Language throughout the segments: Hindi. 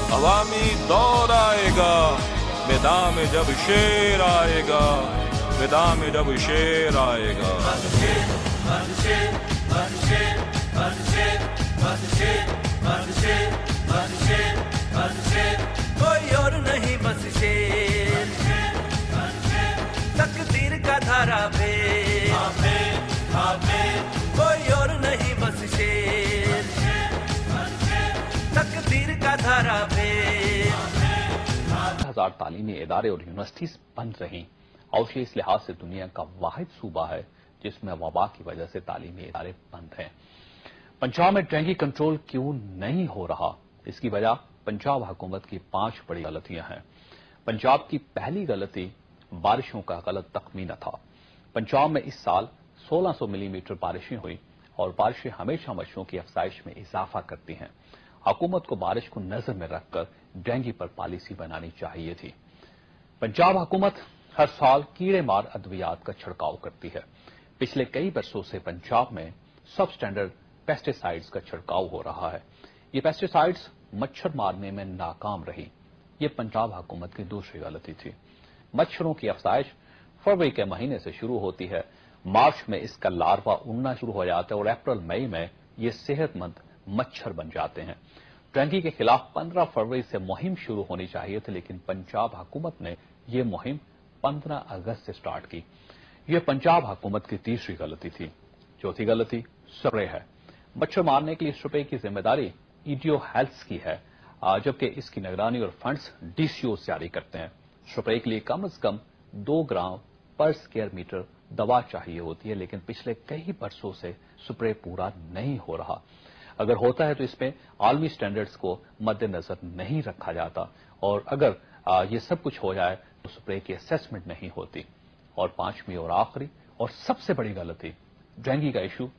अवामी दौर आएगा, मैदान में जब शेर आएगा, मैदान में जब शेर आएगा। कोई और नहीं बस शेर, तकदीर का धारा पे, कोई और नहीं बस शेर, तकदीर का धारा पे। 1000 तालीमी इदारे और यूनिवर्सिटीज बंद रहीं और ये इस लिहाज से दुनिया का वाहिद सूबा है जिसमें वबा की वजह से तालीमी इदारे बंद हैं। पंजाब में डेंगू कंट्रोल क्यों नहीं हो रहा? इसकी वजह पंजाब हुकूमत की 5 बड़ी गलतियां हैं। पंजाब की पहली गलती बारिशों का गलत तखमीना था। पंजाब में इस साल 1600 मिलीमीटर बारिशें हुई और बारिशें हमेशा मच्छरों की अफजाइश में इजाफा करती हैं। हुकूमत को बारिश को नजर में रखकर डेंगू पर पॉलिसी बनानी चाहिए थी। पंजाब हुकूमत हर साल कीड़े मार अद्वियात का छिड़काव करती है। पिछले कई वर्षों से पंजाब में सब स्टैंडर्ड पेस्टिसाइड्स का छिड़काव हो रहा है। ये पेस्टिसाइड्स मच्छर मारने में नाकाम रही। ये पंजाब हुकूमत की दूसरी गलती थी। मच्छरों की अफजाइश फरवरी के महीने से शुरू होती है। मार्च में इसका लार्वा उड़ना शुरू हो जाता है और अप्रैल मई में ये सेहतमंद मच्छर बन जाते हैं। डेंगू के खिलाफ 15 फरवरी से मुहिम शुरू होनी चाहिए थी, लेकिन पंजाब हुकूमत ने यह मुहिम 15 अगस्त से स्टार्ट की। यह पंजाब हुकूमत की तीसरी गलती थी। चौथी गलती स्प्रे है। मच्छर मारने के लिए स्प्रे की जिम्मेदारी ईडीओ हेल्थ की है, जबकि इसकी निगरानी और फंड्स डीसीओ जारी करते हैं। स्प्रे के लिए कम से कम 2 ग्राम पर स्क्वायर मीटर दवा चाहिए होती है, लेकिन पिछले कई वर्षों से स्प्रे पूरा नहीं हो रहा। अगर होता है तो इसमें आलमी स्टैंडर्ड्स को मद्देनजर नहीं रखा जाता, और अगर ये सब कुछ हो जाए तो स्प्रे की असेसमेंट नहीं होती। और 5वीं और आखिरी और सबसे बड़ी गलती, डेंगू का इशू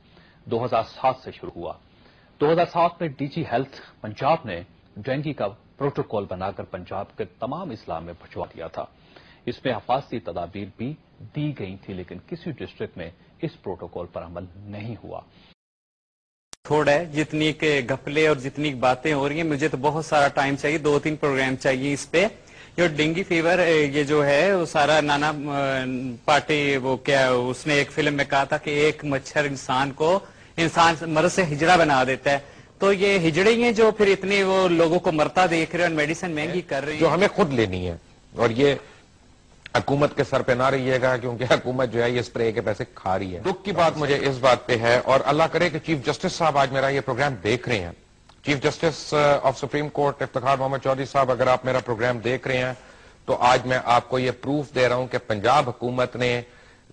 2007 से शुरू हुआ। 2007 में डीजी हेल्थ पंजाब ने डेंगू का प्रोटोकॉल बनाकर पंजाब के तमाम इस्लाम में भिजवा दिया था। इसमें हिफाजती तदाबीर भी दी गई थी, लेकिन किसी डिस्ट्रिक्ट में इस प्रोटोकॉल पर अमल नहीं हुआ। थोड़ा है जितनी के घपले और जितनी बातें हो रही हैं, मुझे तो बहुत सारा टाइम चाहिए, 2-3 प्रोग्राम चाहिए इस पे। ये डेंगू फीवर ये जो है वो सारा नाना पार्टी वो क्या उसने एक फिल्म में कहा था कि एक मच्छर इंसान मर्ज से हिजड़ा बना देता है। तो ये हिजड़े हैं जो फिर इतने वो लोगों को मरता देख रहे हैं और मेडिसिन महंगी कर रहे हैं, जो हमें खुद लेनी है। और ये हुकूमत के सर पे ना रहिएगा, क्योंकि हुकूमत जो है ये स्प्रे के पैसे खा रही है। दुख की बात मुझे इस बात पे है, और अल्लाह करे कि चीफ जस्टिस साहब आज मेरा ये प्रोग्राम देख रहे हैं। Chief justice of supreme court Iftikhar Muhammad Chaudhry साहब, अगर आप मेरा प्रोग्राम देख रहे हैं तो आज मैं आपको ये प्रूफ दे रहा हूं कि पंजाब हुकूमत ने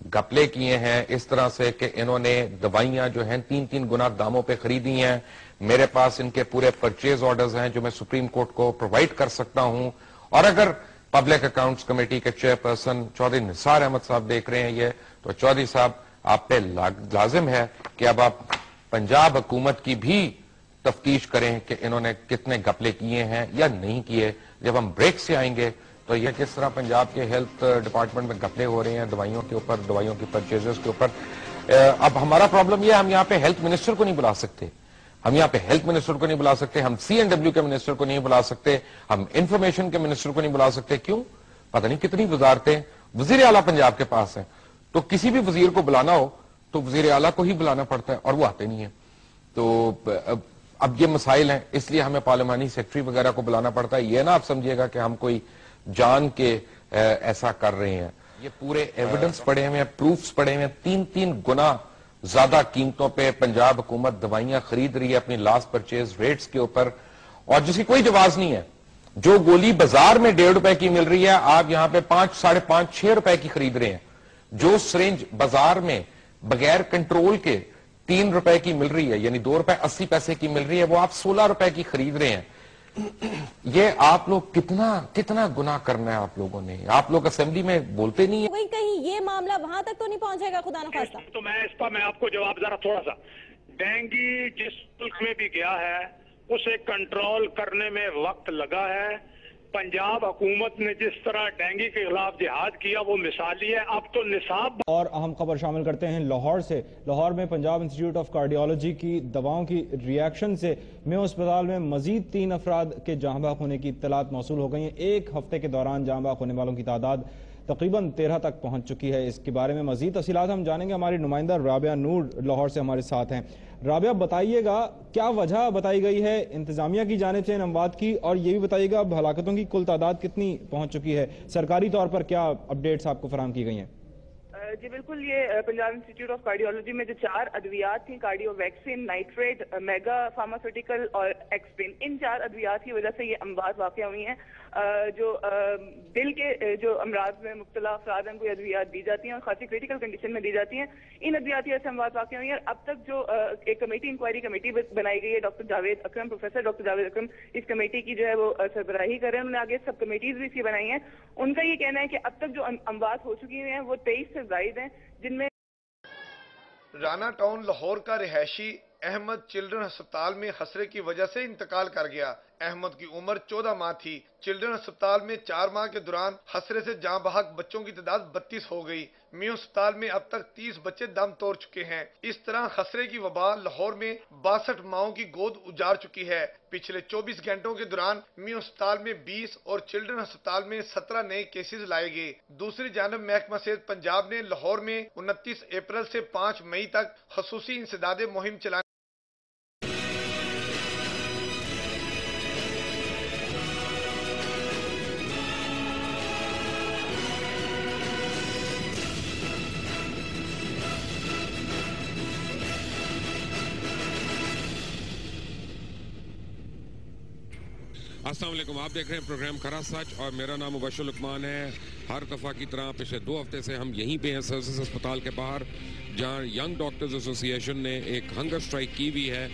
घपले किए हैं इस तरह से कि इन्होंने दवाइयां जो हैं 3-3 गुना दामों पे खरीदी हैं। मेरे पास इनके पूरे परचेज ऑर्डर्स हैं जो मैं सुप्रीम कोर्ट को प्रोवाइड कर सकता हूं। और अगर पब्लिक अकाउंट्स कमेटी के चेयरपर्सन चौधरी निसार अहमद साहब देख रहे हैं ये, तो चौधरी साहब आप पे लाजिम है कि अब आप पंजाब हुकूमत की भी तफ्तीश करें कि इन्होंने कितने घपले किए हैं या नहीं किए। जब हम ब्रेक से आएंगे तो यह किस तरह पंजाब के हेल्थ डिपार्टमेंट में घपले हो रहे हैं दवाइयों के ऊपर, दवाइयों की परचेजेस के ऊपर। अब हमारा प्रॉब्लम यह है, हम यहाँ पे हेल्थ मिनिस्टर को नहीं बुला सकते, हम यहाँ पे हेल्थ मिनिस्टर को नहीं बुला सकते, हम CNW के मिनिस्टर को नहीं बुला सकते, हम इंफॉर्मेशन के मिनिस्टर को नहीं बुला सकते। क्यों? पता नहीं कितनी वजारतें वजीर आला पंजाब के पास है, तो किसी भी वजीर को बुलाना हो तो वजीर आला को ही बुलाना पड़ता है और वो आते नहीं है। तो अब ये मसाइल हैं, इसलिए हमें पार्लिमानी सेक्रेटरी वगैरह को बुलाना पड़ता है। ये ना आप समझिएगा कि हम कोई जान के ऐसा कर रहे हैं। ये पूरे एविडेंस पड़े हुए हैं, प्रूफ्स पड़े हुए हैं। 3-3 गुना ज्यादा कीमतों पे पंजाब हुकूमत दवाइयां खरीद रही है अपनी लास्ट परचेज रेट्स के ऊपर, और जिसकी कोई जवाब नहीं है। जो गोली बाजार में 1.5 रुपए की मिल रही है, आप यहां पे 5, 5.5, 6 रुपए की खरीद रहे हैं। जो सिरिंज बाजार में बगैर कंट्रोल के 3 रुपए की मिल रही है, यानी 2 रुपए 80 पैसे की मिल रही है, वो आप 16 रुपए की खरीद रहे हैं। ये आप लोग कितना गुनाह करना है आप लोगों ने। आप लोग असेंबली में बोलते नहीं है। कहीं ये मामला वहां तक तो नहीं पहुंचेगा, खुदा न खास्ता। तो मैं इस पर मैं आपको जवाब जरा थोड़ा सा। डेंगू जिस मुल्क में भी गया है उसे कंट्रोल करने में वक्त लगा है। पंजाब हुकूमत ने जिस तरह डेंगू के खिलाफ जिहाद किया वो मिसाली है। अब तो निसाब। और अहम खबर शामिल करते हैं लाहौर से। लाहौर में पंजाब इंस्टीट्यूट ऑफ कार्डियोलॉजी की दवाओं की रिएक्शन से मेयो अस्पताल में मजीद 3 अफराद के जहां बहक होने की इत्तलात मौसूल हो गई हैं। एक हफ्ते के दौरान जहां बहक होने वालों की तादाद तकरीबन 13 तक पहुंच चुकी है। इसके बारे में मजीद तफसीलात हम जानेंगे। हमारी नुमाइंदा राबिया नूर लाहौर से हमारे साथ हैं। राबिया, बताइएगा क्या वजह बताई गई है इंतजामिया की जानिब से इन अमवात की, और ये भी बताइएगा अब हलाकतों की कुल तादाद कितनी पहुंच चुकी है। सरकारी तौर पर क्या अपडेट्स आपको फराहम की गई हैं? जी बिल्कुल, ये पंजाब इंस्टीट्यूट ऑफ कार्डियोलॉजी में जो 4 अद्वियात थी, cardio vaccine, nitrate, mega pharmaceutical और एक्सपिन, इन 4 अद्वियात की वजह से ये अमवात वाक़ हुई हैं। जो दिल के जो अमराज में मुब्तला अफराद हैं, कोई अद्वियात दी जाती हैं और खासी क्रिटिकल कंडीशन में दी जाती हैं। इन अद्वियात की वजह से अमवात वाक़ हुई हैं। अब तक जो एक कमेटी, इंक्वायरी कमेटी बनाई गई है, डॉक्टर जावेद अकरम, प्रोफेसर डॉक्टर जावेद अकरम इस कमेटी की जो है वो सरबराही कर रहे हैं। उन्होंने आगे सब कमेटीज भी इसकी बनाई हैं। उनका ये कहना है कि अब तक जो अमवात हो चुकी हैं वो 23 से जायद हैं, जिनमें राना टाउन लाहौर का रिहायशी अहमद चिल्ड्रन अस्पताल में खसरे की वजह से इंतकाल कर गया। अहमद की उम्र 14 माह थी। चिल्ड्रन अस्पताल में 4 माह के दौरान खसरे से जाँ बहक बच्चों की तादाद 32 हो गई। मेयो अस्पताल में अब तक 30 बच्चे दम तोड़ चुके हैं। इस तरह खसरे की वबा लाहौर में 62 माओं की गोद उजाड़ चुकी है। पिछले 24 घंटों के दौरान मेयो अस्पताल में 20 और चिल्ड्रन अस्पताल में 17 नए केसेस लाए गए। दूसरी जानब महकमा सेहत पंजाब ने लाहौर में 29 अप्रैल से 5 मई तक खसूसी इंसदादे मुहिम चलाने अस्सलाम वालेकुम। आप देख रहे हैं प्रोग्राम खरा सच और मेरा नाम मुबशर लुकमान है। हर दफ़ा की तरह पिछले 2 हफ्ते से हम यहीं पे हैं सर्विसेज अस्पताल के बाहर, जहां यंग डॉक्टर्स एसोसिएशन ने एक हंगर स्ट्राइक की भी है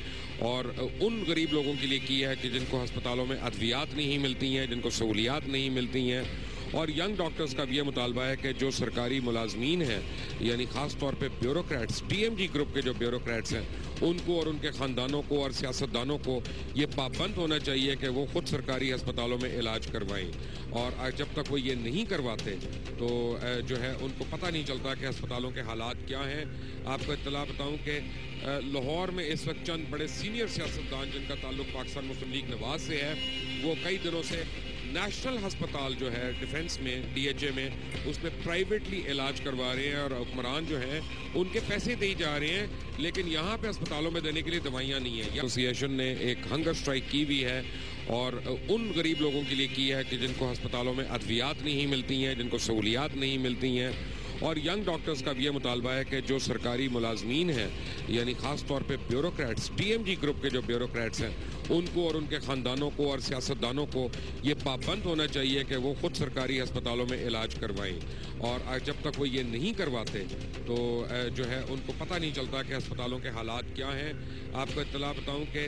और उन गरीब लोगों के लिए की है कि जिनको अस्पतालों में अद्वियात नहीं मिलती हैं, जिनको सहूलियात नहीं मिलती हैं। और यंग डॉक्टर्स का भी यह मुतालबा है कि जो सरकारी मुलाजमीन हैं, यानी ख़ास तौर पे ब्यूरोक्रेट्स, टीएमजी ग्रुप के जो ब्यूरोक्रेट्स हैं, उनको और उनके ख़ानदानों को और सियासतदानों को ये पाबंद होना चाहिए कि वो ख़ुद सरकारी अस्पतालों में इलाज करवाएं। और जब तक वो ये नहीं करवाते तो जो है उनको पता नहीं चलता कि अस्पतालों के हालात क्या हैं। आपको इत्तला बताऊँ कि लाहौर में इस वक्त चंद बड़े सीनियर सियासतदान जिनका ताल्लुक पाकिस्तान मुस्लिम लीग नवाज से है, वो कई दिनों से नेशनल अस्पताल जो है डिफेंस में, डीएचए में, उसमें प्राइवेटली इलाज करवा रहे हैं और हुक्मरान जो हैं उनके पैसे दी जा रहे हैं, लेकिन यहाँ पे अस्पतालों में देने के लिए दवाइयाँ नहीं है। एसोसिएशन ने एक हंगर स्ट्राइक की भी है और उन गरीब लोगों के लिए की है कि जिनको अस्पतालों में अद्वियात नहीं मिलती हैं, जिनको सहूलियात नहीं मिलती हैं। और यंग डॉक्टर्स का भी यह मुतालबा है कि जो सरकारी मुलाजमीन हैं, यानी ख़ास तौर पे ब्यूरोक्रेट्स, टीएमजी ग्रुप के जो ब्यूरोक्रेट्स हैं, उनको और उनके ख़ानदानों को और सियासतदानों को ये पाबंद होना चाहिए कि वो ख़ुद सरकारी अस्पतालों में इलाज करवाएं। और जब तक वो ये नहीं करवाते तो जो है उनको पता नहीं चलता कि अस्पतालों के हालात क्या हैं। आपको इत्तला बताऊँ कि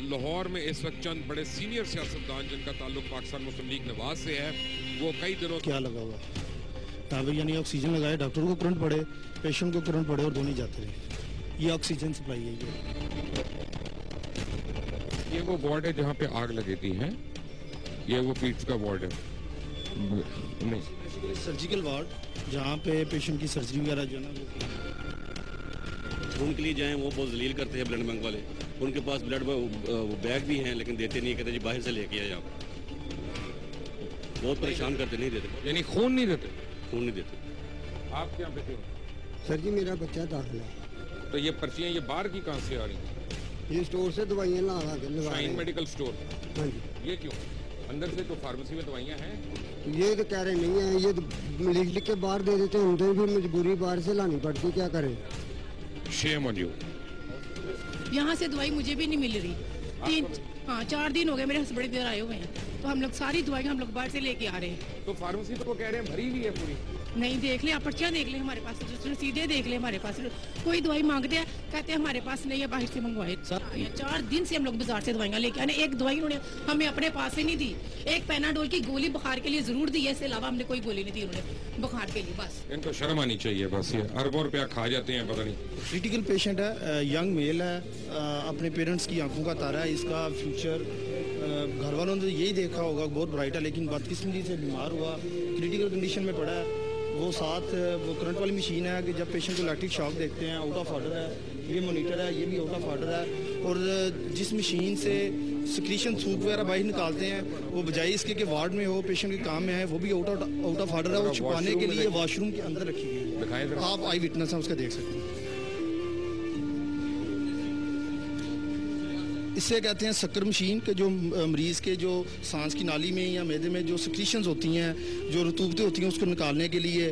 लाहौर में इस वक्त चंद बड़े सीनियर सियासतदान जिनका ताल्लुक पाकिस्तान मुस्लिम लीग नवाज से है, वो कई दिनों क्या लगा हुआ ताकि यानी ऑक्सीजन लगाए, डॉक्टर को करंट पड़े, पेशेंट को करंट पड़े और दोनों जाते रहे। ये ऑक्सीजन सप्लाई है। ये वो वार्ड है जहाँ पे आग लगी थी है, ये वो पीट्स का वार्ड है। नहीं, सर्जिकल वार्ड जहाँ पे पेशेंट की सर्जरी वगैरह जो है ना उनके लिए जाएं, वो बहुत जलील करते हैं ब्लड बैंक वाले। उनके पास ब्लड बैग भी हैं लेकिन देते नहीं, कहते जी बाहर से लेके आए आप। बहुत परेशान करते, नहीं देते। यानी खून नहीं देते? खून नहीं देते। आप क्या बेटे हो? सर जी मेरा बच्चा दाखिल है। तो ये पर्चियाँ ये बाहर की कहाँ से आ रही हैं? ये स्टोर से दवाइयाँ लगा के शाइन मेडिकल स्टोर। हाँ जी। ये क्यों? अंदर से तो फार्मेसी में दवाइयाँ हैं। ये तो कह रहे नहीं है, ये तो लिख के बाहर दे देते हैं, तो फिर मजबूरी बाहर से लानी पड़ती, क्या करें। Shame on you. यहाँ से दवाई मुझे भी नहीं मिल रही। 4 दिन हो गए मेरे हस्बैंड इधर आए हुए हैं, तो हम लोग सारी दवाइयाँ हम लोग बाहर से लेके आ रहे हैं। तो फार्मेसी तो वो कह रहे हैं भरी हुई है पूरी। नहीं, देख ले आप, पर्चियाँ देख ले हमारे पास, रसीदे देख ले हमारे पास। कोई दवाई मांगते हैं, कहते हैं हमारे पास नहीं है, बाहर से मंगवाए। 4 दिन से हम लोग बाजार से दवाइयाँ लेके आने। एक दवाई उन्होंने हमें अपने पास से नहीं दी। एक पैनाडोल की गोली बुखार के लिए जरूर दी है, इसके अलावा हमने कोई गोली नहीं दी उन्होंने बुखार के लिए। बस इनको शर्म आनी चाहिए, बस ये अरबों रुपया खा जाते हैं, पता नहीं। क्रिटिकल पेशेंट है, यंग मेल है, अपने पेरेंट्स की आंखों का तारा है, इसका फ्यूचर घर वालों ने यही देखा होगा बहुत ब्राइट है, लेकिन बदकिस्मती से बीमार हुआ, क्रिटिकल कंडीशन में पड़ा है। वो साथ वो करंट वाली मशीन है कि जब पेशेंट को इलेक्ट्रिक शॉक देखते हैं, आउट ऑफ ऑर्डर है, ये मोनीटर है, ये भी आउट ऑफ ऑर्डर है। और जिस मशीन से सिक्रीशन थूक वगैरह बाहर निकालते हैं, वो बजाय इसके कि वार्ड में हो, पेशेंट के काम में है, वो भी आउट ऑफ ऑर्डर है। वो छुपाने के लिए वॉशरूम के अंदर रखी गई है। आप आई विटनेस हैं, उसका देख सकते हैं। इससे कहते हैं शक्कर मशीन के जो मरीज़ के जो सांस की नाली में या मैदे में जो सिक्रीशंस होती हैं, जो रतूबतें होती हैं, उसको निकालने के लिए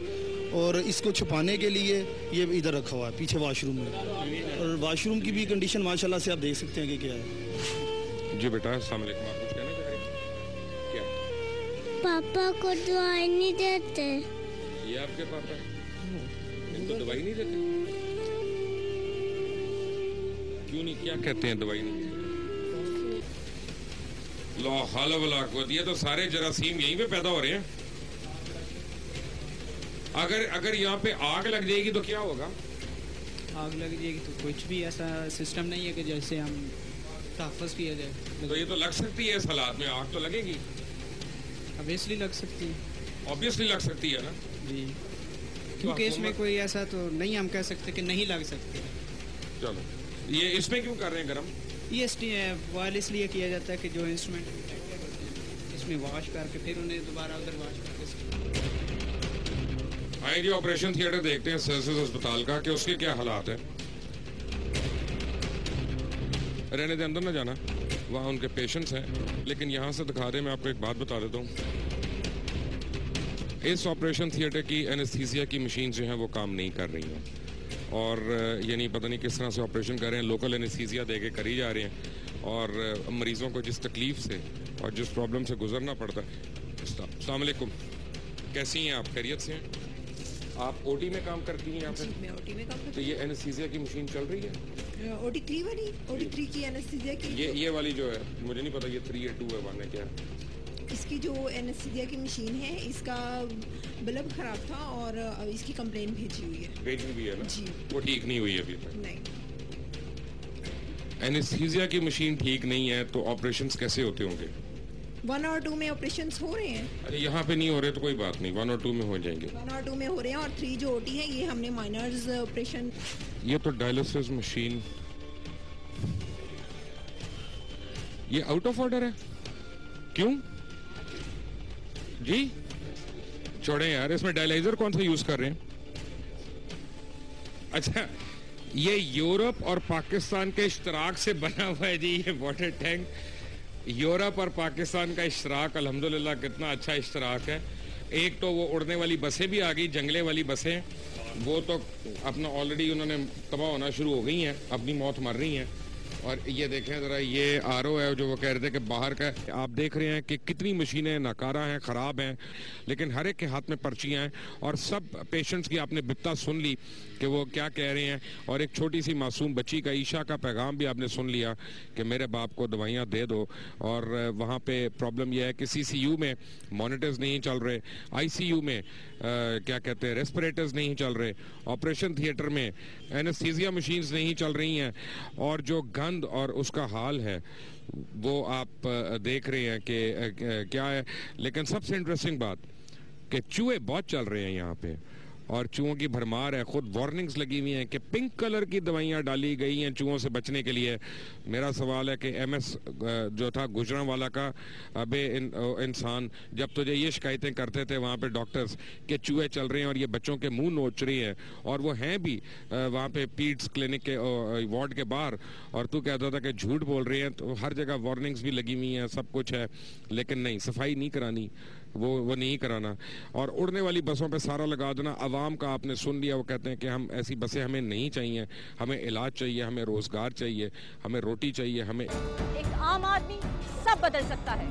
और इसको छुपाने के लिए ये इधर रखा हुआ है पीछे वॉशरूम में। और वॉशरूम की भी कंडीशन माशाल्लाह से आप देख सकते हैं कि क्या है। जी बेटा, अस्सलाम वालेकुम, आप कुछ कहना चाह रहे हैं? क्या? पापा को दवाई नहीं देते। ये आपके पापा इनको दवाई नहीं देते? क्यों नहीं, क्या कहते हैं दवाई नहीं? लो हाल वला को दिया तो सारे जरासीम यहीं पे पैदा हो रहे हैं। अगर यहाँ पे आग लग जाएगी तो क्या होगा? आग लग जाएगी तो कुछ भी ऐसा सिस्टम नहीं है कि जैसे हम तहफ़्फ़ुज़ किया जाए। तो ये तो लग सकती है, इस हालात में आग तो लगेगी। ऑब्वियसली लग सकती है। ऑब्वियसली लग सकती है ना जी, क्योंकि इसमें कोई ऐसा तो नहीं हम कह सकते कि नहीं लग सकती। चलो, ये इसमें क्यों कर रहे हैं गरम? ये बॉयल इसलिए किया जाता है कि जो इंस्ट्रूमेंट इसमें वॉश करके फिर उन्हें दोबारा उधर वॉश करके। आइए जी, ऑपरेशन थिएटर देखते हैं सर्विसेज अस्पताल का कि उसके क्या हालात है। रहने दे, अंदर ना जाना, वहाँ उनके पेशेंट्स हैं। लेकिन यहाँ से दिखा रहे, मैं आपको एक बात बता देता हूँ। इस ऑपरेशन थिएटर की एनेस्थीसिया की मशीन जो है वो काम नहीं कर रही हैं और यानी पता नहीं किस तरह से ऑपरेशन कर रहे हैं, लोकल एनेस्थीसिया दे के करी जा रहे हैं और मरीजों को जिस तकलीफ से और जिस प्रॉब्लम से गुजरना पड़ता है। अस्सलाम वालेकुम, कैसी हैं आप? खैरियत से हैं? आप ओटी में काम करती हैं यहाँ पे? मैं ओटी में काम करती हूँ। तो ये एनेस्थीसिया की मशीन चल रही है? ओटी 3 वाली, ओटी 3 की एनेस्थीसिया की। ये वाली जो है, मुझे नहीं पता ये 3 या 2 है, 1 है क्या? इसकी जो एनेस्थीसिया की मशीन है, इसका बल्ब खराब था और इसकी कंप्लेन भेजी हुई है। भेजी हुई है ना जी, वो ठीक नहीं हुई अभी तक? नहीं। एनेस्थीसिया की मशीन ठीक नहीं है तो ऑपरेशंस कैसे होते होंगे? 1 और 2 में ऑपरेशंस हो रहे हैं। अरे यहाँ पे नहीं हो रहे तो कोई बात नहीं, 1 और 2 में हो जाएंगे। 1 और 2 में हो रहे हैं और 3 जो ओटी है ये हमने माइनर्स ऑपरेशन। ये तो डायलिसिस मशीन, ये आउट ऑफ ऑर्डर है। क्यों जी? छोड़े यार, इसमें डायलाइजर कौन सा यूज कर रहे हैं? अच्छा, ये यूरोप और पाकिस्तान के इश्तराक से बना हुआ है जी ये वाटर टैंक। यूरोप और पाकिस्तान का इश्तराक, अल्हम्दुलिल्लाह कितना अच्छा इश्तराक है। एक तो वो उड़ने वाली बसें भी आ गई, जंगले वाली बसें, वो तो अपना ऑलरेडी उन्होंने तबाह होना शुरू हो गई हैं, अपनी मौत मर रही हैं। और ये देखें ज़रा, ये आरओ है जो वो कह रहे थे कि बाहर का। आप देख रहे हैं कि कितनी मशीनें नाकारा हैं, ख़राब हैं, लेकिन हर एक के हाथ में पर्चियाँ हैं और सब पेशेंट्स की आपने बित्ता सुन ली कि वो क्या कह रहे हैं। और एक छोटी सी मासूम बच्ची का ईशा का पैगाम भी आपने सुन लिया कि मेरे बाप को दवाइयाँ दे दो। और वहाँ पे प्रॉब्लम यह है कि CCU में मॉनिटर्स नहीं चल रहे, ICU में क्या कहते हैं रेस्पिरेटर्स नहीं चल रहे, ऑपरेशन थिएटर में एनेस्थीसिया मशीन्स नहीं चल रही हैं और जो गंद और उसका हाल है वो आप देख रहे हैं कि क्या है। लेकिन सबसे इंटरेस्टिंग बात कि चूहे बहुत चल रहे हैं यहाँ पे और चूहों की भरमार है। खुद वार्निंग्स लगी हुई हैं कि पिंक कलर की दवाइयाँ डाली गई हैं चूहों से बचने के लिए। मेरा सवाल है कि MS जो था गुजरांवाला का, अबे इंसान, जब तुझे ये शिकायतें करते थे वहाँ पे डॉक्टर्स कि चूहे चल रहे हैं और ये बच्चों के मुंह नोच रही हैं और वो हैं भी वहाँ पे पीड्स क्लिनिक के वार्ड के बाहर, और तू कहता था कि झूठ बोल रहे हैं। तो हर जगह वार्निंग्स भी लगी हुई हैं, सब कुछ है, लेकिन नहीं, सफाई नहीं करानी, वो नहीं कराना। और उड़ने वाली बसों पे सारा लगा देना। आवाम का आपने सुन लिया, वो कहते हैं कि हम ऐसी बसें हमें नहीं चाहिए, हमें इलाज चाहिए, हमें रोजगार चाहिए, हमें रोटी चाहिए, हमें। एक आम आदमी सब बदल सकता है।